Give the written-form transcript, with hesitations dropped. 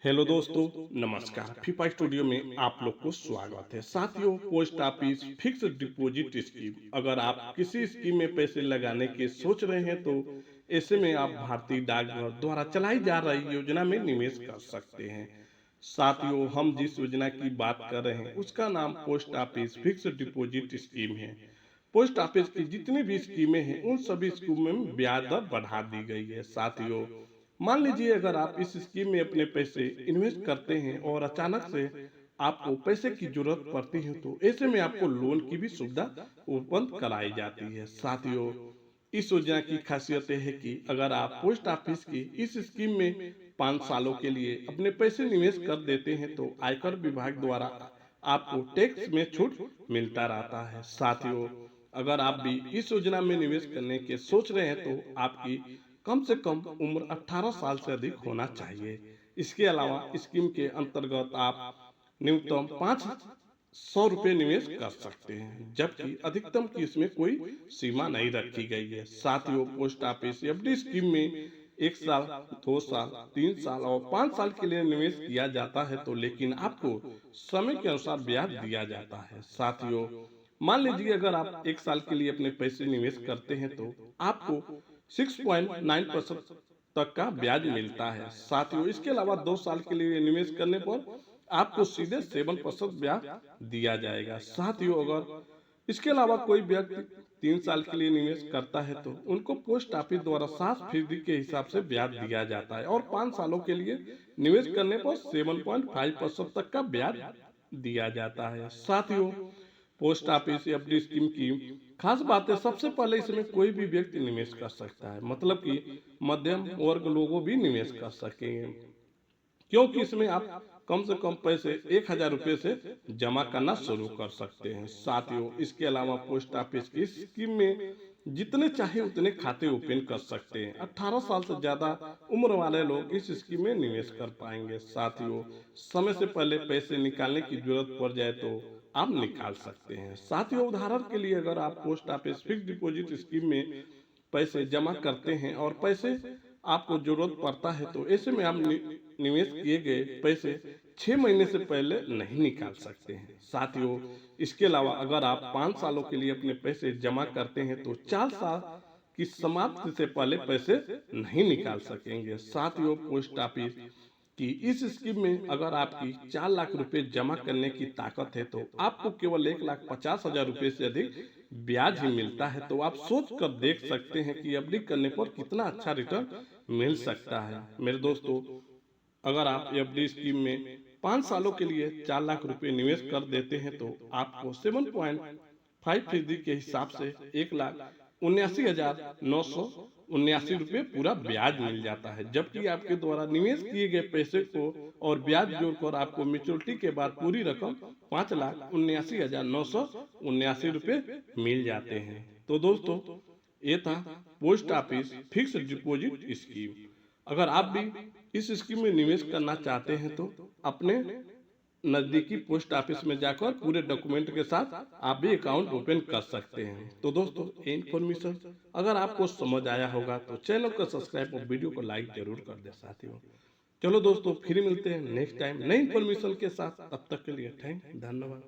Hello दोस्तों, नमस्कार। FIFA studio में आप लोग को स्वागत है। साथियों, post office fixed deposit scheme, अगर आप किसी स्कीम में पैसे लगाने की सोच रहे हैं तो ऐसे में आप भारतीय डाकघर द्वारा चलाई जा रही योजना में निवेश कर सकते हैं। साथियों, हम जिस योजना की बात कर रहे हैं उसका नाम post office fixed deposit scheme है। पोस्ट ऑफिस की जितनी भी स्कीमें हैं उन सभी स्कीमों में ब्याज दर बढ़ा दी गई है। साथियों, मान लीजिए अगर आप इस स्कीम में अपने पैसे इन्वेस्ट करते हैं और अचानक से आपको पैसे की जरूरत पड़ती है तो ऐसे में आपको लोन की भी सुविधा उपलब्ध कराई जाती है। साथियों, इस योजना की खासियत है कि अगर आप पोस्ट ऑफिस की इस स्कीम में 5 सालों के लिए अपने पैसे निवेश कर देते हैं तो आयकर विभाग द्वारा आपको टैक्स में छूट मिलता रहता है। साथियों, अगर आप भी इस योजना में निवेश करने के सोच रहे हैं तो आपकी कम से कम उम्र 18 साल से अधिक होना चाहिए। इसके अलावा स्कीम के अंतर्गत आप न्यूनतम 500 रुपये निवेश कर सकते हैं, जबकि अधिकतम की इसमें कोई सीमा नहीं रखी गई है। साथियों, पोस्ट ऑफिस एफडी स्कीम में 1 साल, 2 साल, 3 साल और 5 साल के लिए निवेश किया जाता है तो लेकिन आपको समय के अनुसार ब्याज दिया जाता है। साथियों, मान लीजिए अगर आप 1 साल के लिए अपने पैसे निवेश करते हैं तो आपको 6.9% तक का ब्याज मिलता है। साथियों, इसके अलावा 2 साल के लिए निवेश करने पर आपको सीधे 7% ब्याज दिया जाएगा। साथियों, अगर इसके अलावा कोई व्यक्ति 3 साल के लिए निवेश करता है तो उनको पोस्ट ऑफिस द्वारा 7% के हिसाब से ब्याज दिया जाता है और 5 सालों के लिए निवेश करने पर 7.5% तक का ब्याज दिया जाता है। साथियों, पोस्ट ऑफिस एफडी स्कीम की खास बात है, सबसे पहले इसमें कोई भी व्यक्ति निवेश कर सकता है, मतलब कि मध्यम वर्ग लोगों भी निवेश कर सकेंगे, क्योंकि इसमें आप कम से कम पैसे 1,000 रुपये से जमा करना शुरू कर सकते हैं। साथियों, इसके अलावा पोस्ट ऑफिस की स्कीम में जितने चाहे उतने खाते ओपन कर सकते हैं। 18 साल से ज्यादा उम्र वाले लोग इस स्कीम में निवेश कर पाएंगे। साथियों, समय से पहले पैसे निकालने की जरूरत पड़ जाए तो आप निकाल सकते हैं। साथियों, उदाहरण के लिए अगर आप post office fix deposit scheme में पैसे जमा करते हैं और पैसे आपको जरूरत पड़ता है तो ऐसे में आप निवेश किए गए पैसे 6 महीने से पहले नहीं निकाल सकते हैं। साथियों, इसके अलावा अगर आप 5 सालों के लिए अपने पैसे जमा करते हैं तो 4 साल की समाप्ति से पहले पैसे नहीं निकाल सकेंगे। साथियों, पोस्ट ऑफिस कि इस स्कीम में अगर आपकी 4 लाख रुपए जमा करने की ताकत है तो आपको केवल 1,50,000 रुपये से अधिक ब्याज ही मिलता है। तो आप सोच कर देख सकते हैं कि एफडी करने पर कितना अच्छा रिटर्न मिल सकता है। मेरे दोस्तों, अगर आप एफडी स्कीम में 5 सालों के लिए 4 लाख रुपए निवेश कर देते हैं तो आपको 7.5% के हिसाब से 1,79,979 रुपये पूरा ब्याज मिल जाता है, जबकि आपके द्वारा निवेश किए गए पैसे को और ब्याज जोड़कर आपको मेच्योरिटी के बाद पूरी रकम 5,79,979 रुपये मिल जाते हैं। तो दोस्तों, ये था post office fix deposit scheme. अगर आप भी इस स्कीम में निवेश करना चाहते हैं तो अपने नज़दीकी पोस्ट ऑफिस में जाकर पूरे डॉक्यूमेंट के साथ आप भी अकाउंट ओपन कर सकते हैं। तो दोस्तों, ये इन्फॉर्मेशन अगर आपको समझ आया होगा तो चैनल को सब्सक्राइब और वीडियो को लाइक जरूर कर दे। साथियों, चलो दोस्तों, फिर मिलते हैं नेक्स्ट टाइम नई इन्फॉर्मेशन के साथ। तब तक के लिए धन्यवाद।